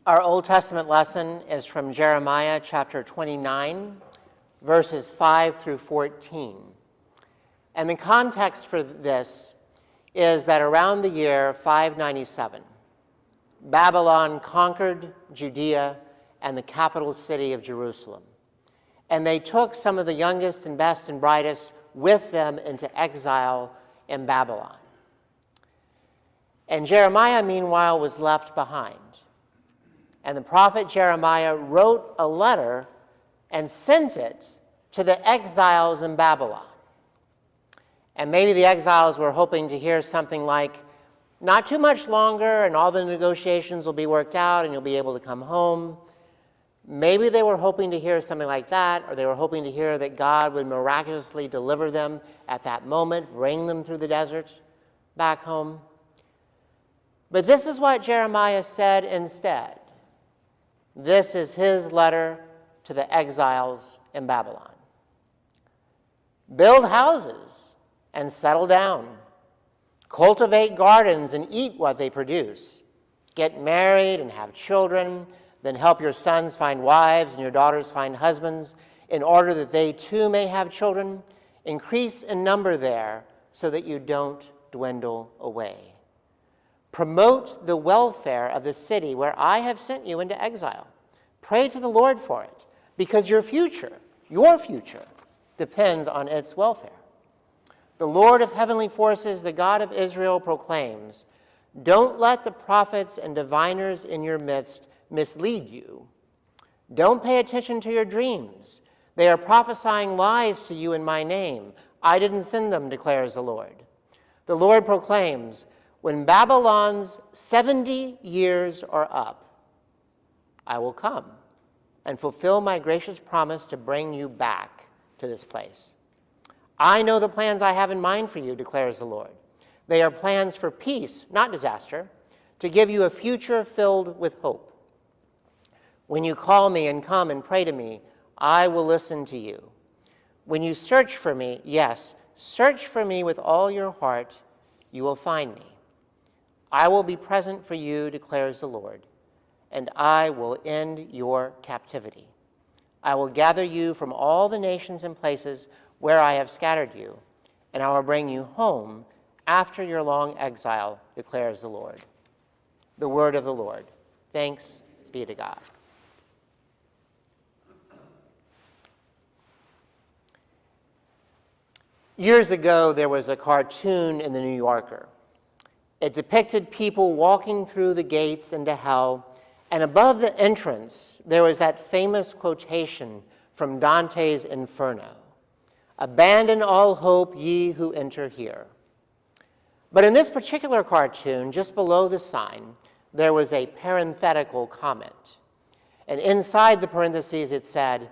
Our Old Testament lesson is from Jeremiah chapter 29, verses 5 through 14. And the context for this is that around the year 597, Babylon conquered Judea and the capital city of Jerusalem. And they took some of the youngest and best and brightest with them into exile in Babylon. And Jeremiah, meanwhile, was left behind. And the prophet Jeremiah wrote a letter and sent it to the exiles in Babylon. And maybe the exiles were hoping to hear something like, not too much longer and all the negotiations will be worked out and you'll be able to come home. Maybe they were hoping to hear something like that, or they were hoping to hear that God would miraculously deliver them at that moment, bring them through the desert back home. But this is what Jeremiah said instead. This is his letter to the exiles in Babylon. Build houses and settle down. Cultivate gardens and eat what they produce. Get married and have children, then help your sons find wives and your daughters find husbands, in order that they too may have children. Increase in number there so that you don't dwindle away. Promote the welfare of the city where I have sent you into exile. Pray to the Lord for it, because your future, depends on its welfare. The Lord of heavenly forces, the God of Israel, proclaims, don't let the prophets and diviners in your midst mislead you. Don't pay attention to your dreams. They are prophesying lies to you in my name. I didn't send them, declares the Lord. The Lord proclaims, when Babylon's 70 years are up, I will come and fulfill my gracious promise to bring you back to this place. I know the plans I have in mind for you, declares the Lord. They are plans for peace, not disaster, to give you a future filled with hope. When you call me and come and pray to me, I will listen to you. When you search for me, yes, search for me with all your heart, you will find me. I will be present for you, declares the Lord, and I will end your captivity. I will gather you from all the nations and places where I have scattered you, and I will bring you home after your long exile, declares the Lord. The word of the Lord. Thanks be to God. Years ago, there was a cartoon in the New Yorker. It depicted people walking through the gates into hell, and above the entrance, there was that famous quotation from Dante's Inferno, "Abandon all hope, ye who enter here." But in this particular cartoon, just below the sign, there was a parenthetical comment. And inside the parentheses, it said,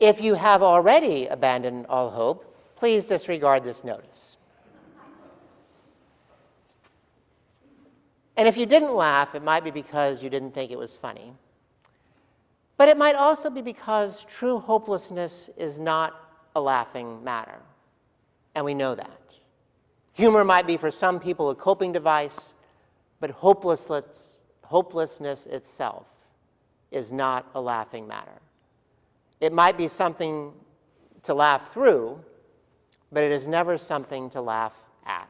"If you have already abandoned all hope, please disregard this notice." And if you didn't laugh, it might be because you didn't think it was funny. But it might also be because true hopelessness is not a laughing matter. And we know that. Humor might be for some people a coping device, but hopelessness itself is not a laughing matter. It might be something to laugh through, but it is never something to laugh at.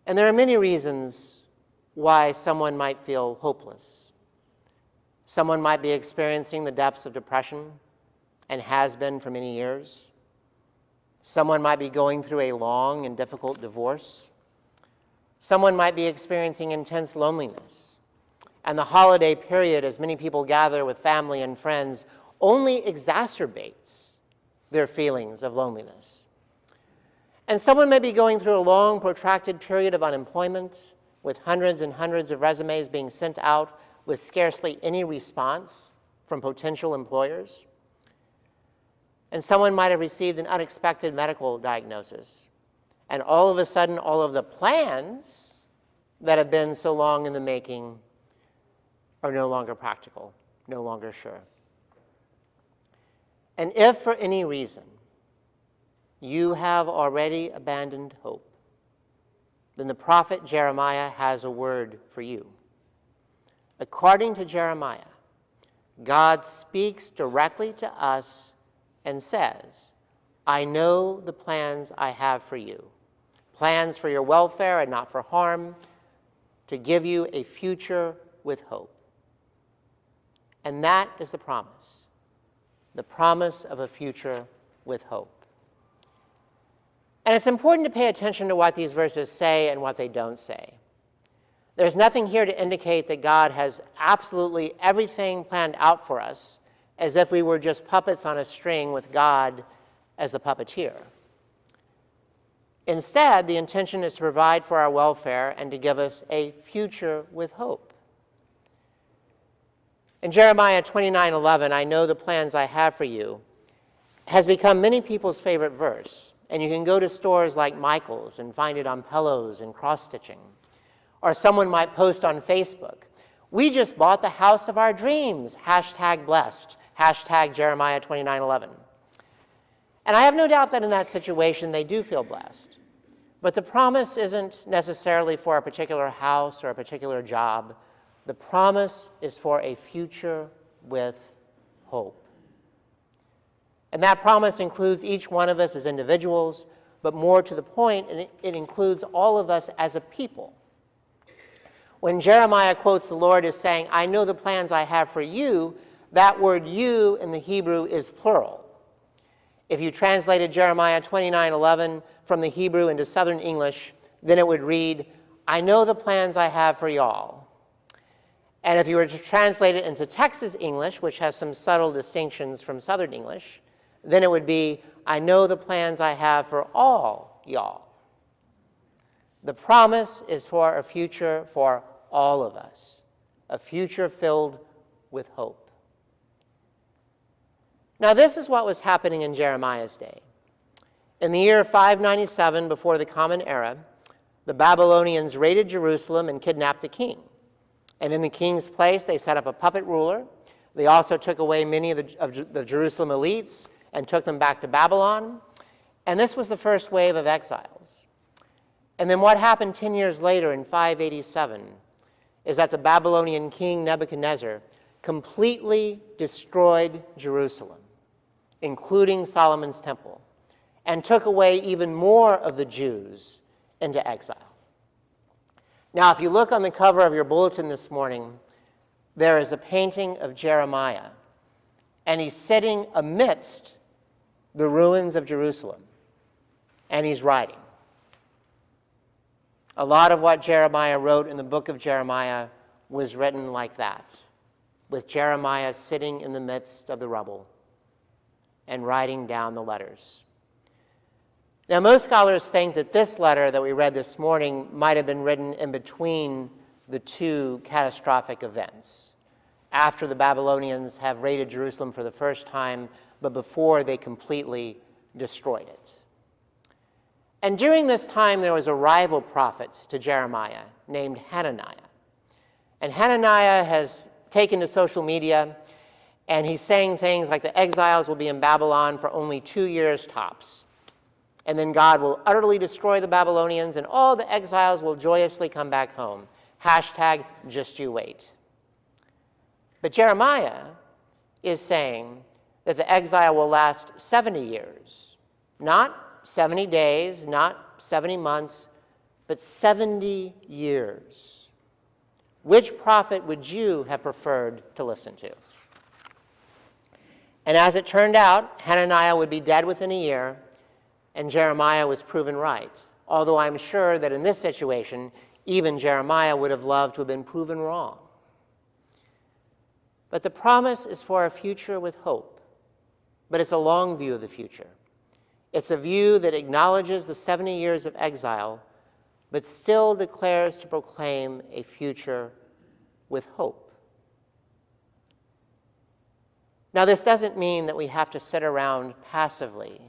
And there are many reasons why someone might feel hopeless. Someone might be experiencing the depths of depression and has been for many years. Someone might be going through a long and difficult divorce. Someone might be experiencing intense loneliness. And the holiday period, as many people gather with family and friends, only exacerbates their feelings of loneliness. And someone may be going through a long, protracted period of unemployment, with hundreds and hundreds of resumes being sent out with scarcely any response from potential employers. And someone might have received an unexpected medical diagnosis. And all of a sudden, all of the plans that have been so long in the making are no longer practical, no longer sure. And if for any reason you have already abandoned hope, then the prophet Jeremiah has a word for you. According to Jeremiah, God speaks directly to us and says, I know the plans I have for you, plans for your welfare and not for harm, to give you a future with hope. And that is the promise of a future with hope. And it's important to pay attention to what these verses say and what they don't say. There's nothing here to indicate that God has absolutely everything planned out for us, as if we were just puppets on a string with God as the puppeteer. Instead, the intention is to provide for our welfare and to give us a future with hope. In Jeremiah 29:11, I know the plans I have for you, has become many people's favorite verse. And you can go to stores like Michael's and find it on pillows and cross-stitching. Or someone might post on Facebook, we just bought the house of our dreams, #blessed, Jeremiah 29:11. And I have no doubt that in that situation they do feel blessed. But the promise isn't necessarily for a particular house or a particular job. The promise is for a future with hope. And that promise includes each one of us as individuals, but more to the point, it includes all of us as a people. When Jeremiah quotes the Lord as saying, I know the plans I have for you, that word you in the Hebrew is plural. If you translated Jeremiah 29:11 from the Hebrew into Southern English, then it would read, I know the plans I have for y'all. And if you were to translate it into Texas English, which has some subtle distinctions from Southern English, then it would be, I know the plans I have for all y'all. The promise is for a future for all of us, a future filled with hope. Now, this is what was happening in Jeremiah's day. In the year 597 before the Common Era, the Babylonians raided Jerusalem and kidnapped the king. And in the king's place, they set up a puppet ruler. They also took away many of the Jerusalem elites and took them back to Babylon. And this was the first wave of exiles. And then what happened 10 years later in 587 is that the Babylonian king Nebuchadnezzar completely destroyed Jerusalem, including Solomon's temple, and took away even more of the Jews into exile. Now, if you look on the cover of your bulletin this morning, there is a painting of Jeremiah, and he's sitting amidst the ruins of Jerusalem, and he's writing. A lot of what Jeremiah wrote in the book of Jeremiah was written like that, with Jeremiah sitting in the midst of the rubble and writing down the letters. Now, most scholars think that this letter that we read this morning might have been written in between the two catastrophic events, after the Babylonians have raided Jerusalem for the first time, but before they completely destroyed it. And during this time, there was a rival prophet to Jeremiah named Hananiah. And Hananiah has taken to social media, and he's saying things like the exiles will be in Babylon for only 2 years tops. And then God will utterly destroy the Babylonians, and all the exiles will joyously come back home. #just you wait. But Jeremiah is saying that the exile will last 70 years, not 70 days, not 70 months, but 70 years. Which prophet would you have preferred to listen to? And as it turned out, Hananiah would be dead within a year, and Jeremiah was proven right. Although I'm sure that in this situation, even Jeremiah would have loved to have been proven wrong. But the promise is for a future with hope, but it's a long view of the future. It's a view that acknowledges the 70 years of exile, but still declares to proclaim a future with hope. Now, this doesn't mean that we have to sit around passively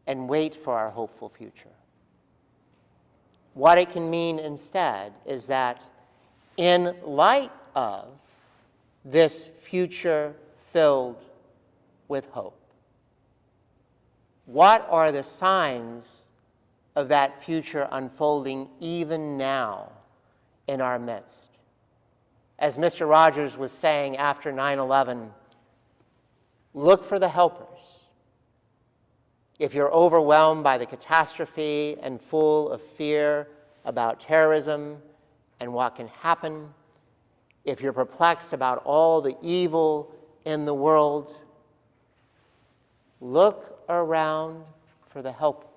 and wait for our hopeful future. What it can mean instead is that in light of this future filled with hope, what are the signs of that future unfolding even now in our midst as Mr. Rogers was saying after 9/11, look for the helpers. If you're overwhelmed by the catastrophe and full of fear about terrorism and what can happen, if you're perplexed about all the evil in the world, look around for the helpers.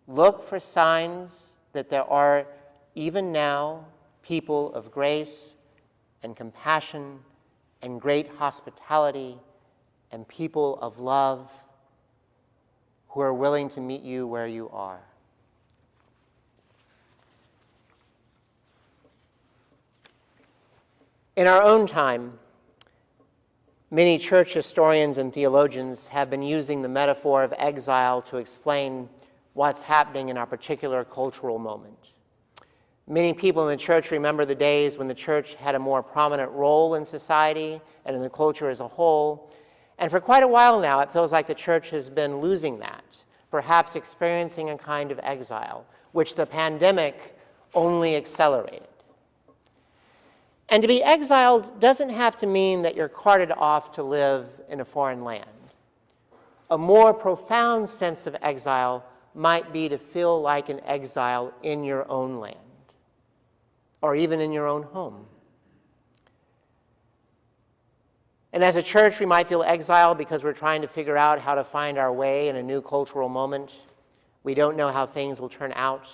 Look for signs that there are, even now, people of grace and compassion and great hospitality and people of love who are willing to meet you where you are. In our own time, many church historians and theologians have been using the metaphor of exile to explain what's happening in our particular cultural moment. Many people in the church remember the days when the church had a more prominent role in society and in the culture as a whole. And for quite a while now, it feels like the church has been losing that, perhaps experiencing a kind of exile, which the pandemic only accelerated. And to be exiled doesn't have to mean that you're carted off to live in a foreign land. A more profound sense of exile might be to feel like an exile in your own land, or even in your own home. And as a church, we might feel exiled because we're trying to figure out how to find our way in a new cultural moment. We don't know how things will turn out.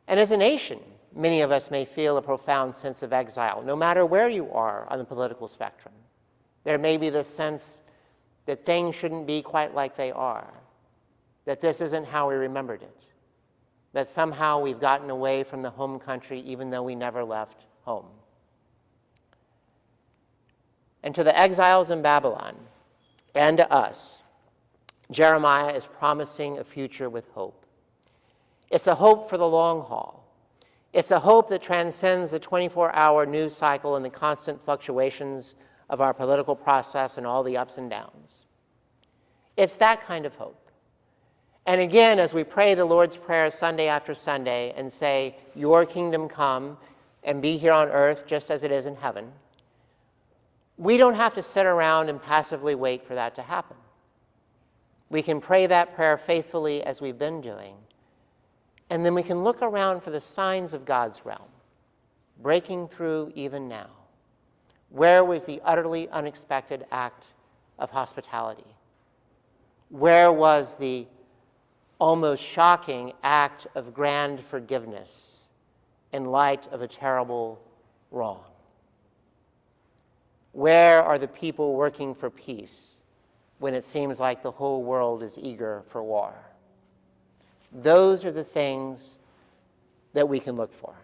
And as a nation, many of us may feel a profound sense of exile, no matter where you are on the political spectrum. There may be this sense that things shouldn't be quite like they are, that this isn't how we remembered it, that somehow we've gotten away from the home country even though we never left home. And to the exiles in Babylon and to us, Jeremiah is promising a future with hope. It's a hope for the long haul. It's a hope that transcends the 24-hour news cycle and the constant fluctuations of our political process and all the ups and downs. It's that kind of hope. And again, as we pray the Lord's Prayer Sunday after Sunday and say, your kingdom come and be here on earth just as it is in heaven, we don't have to sit around and passively wait for that to happen. We can pray that prayer faithfully as we've been doing, and then we can look around for the signs of God's realm, breaking through even now. Where was the utterly unexpected act of hospitality? Where was the almost shocking act of grand forgiveness in light of a terrible wrong? Where are the people working for peace when it seems like the whole world is eager for war? Those are the things that we can look for.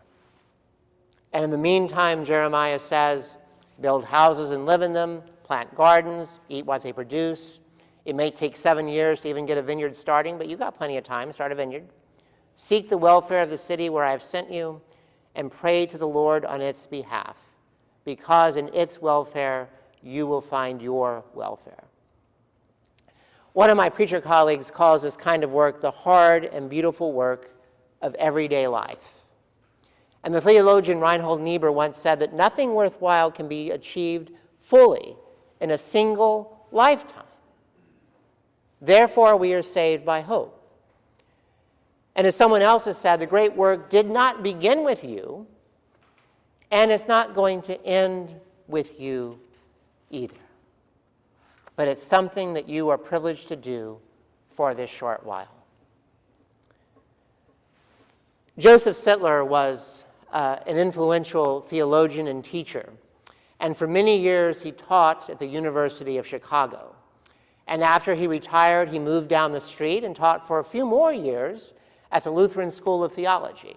And in the meantime, Jeremiah says, build houses and live in them, plant gardens, eat what they produce. It may take 7 years to even get a vineyard starting, but you've got plenty of time. Start a vineyard. Seek the welfare of the city where I have sent you, and pray to the Lord on its behalf, because in its welfare you will find your welfare. One of my preacher colleagues calls this kind of work the hard and beautiful work of everyday life. And the theologian Reinhold Niebuhr once said that nothing worthwhile can be achieved fully in a single lifetime. Therefore, we are saved by hope. And as someone else has said, the great work did not begin with you, and it's not going to end with you either. But it's something that you are privileged to do for this short while. Joseph Sittler was an influential theologian and teacher, and for many years he taught at the University of Chicago. And after he retired, he moved down the street and taught for a few more years at the Lutheran School of Theology.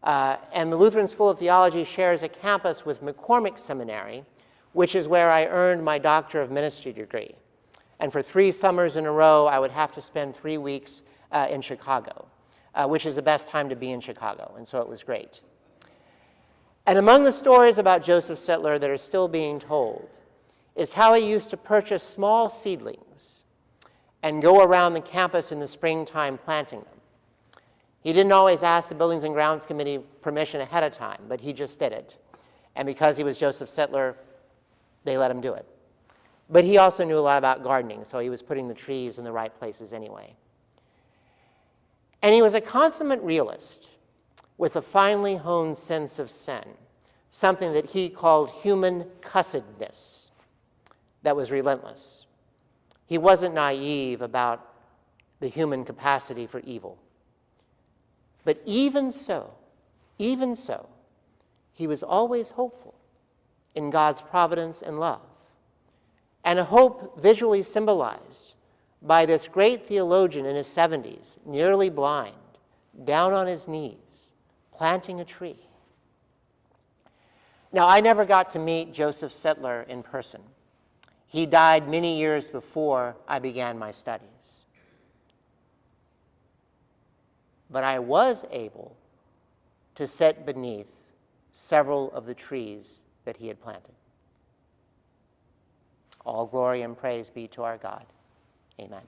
And the Lutheran School of Theology shares a campus with McCormick Seminary, which is where I earned my Doctor of Ministry degree. And for 3 summers in a row, I would have to spend 3 weeks in Chicago, which is the best time to be in Chicago, and so it was great. And among the stories about Joseph Sittler that are still being told is how he used to purchase small seedlings and go around the campus in the springtime planting them. He didn't always ask the Buildings and Grounds Committee permission ahead of time, but he just did it. And because he was Joseph Sittler, they let him do it. But he also knew a lot about gardening, so he was putting the trees in the right places anyway. And he was a consummate realist with a finely honed sense of sin, something that he called human cussedness that was relentless. He wasn't naive about the human capacity for evil. But even so, he was always hopeful in God's providence and love. And a hope visually symbolized by this great theologian in his 70s, nearly blind, down on his knees, planting a tree. Now, I never got to meet Joseph Sittler in person. He died many years before I began my studies. But I was able to sit beneath several of the trees that he had planted. All glory and praise be to our God. Amen.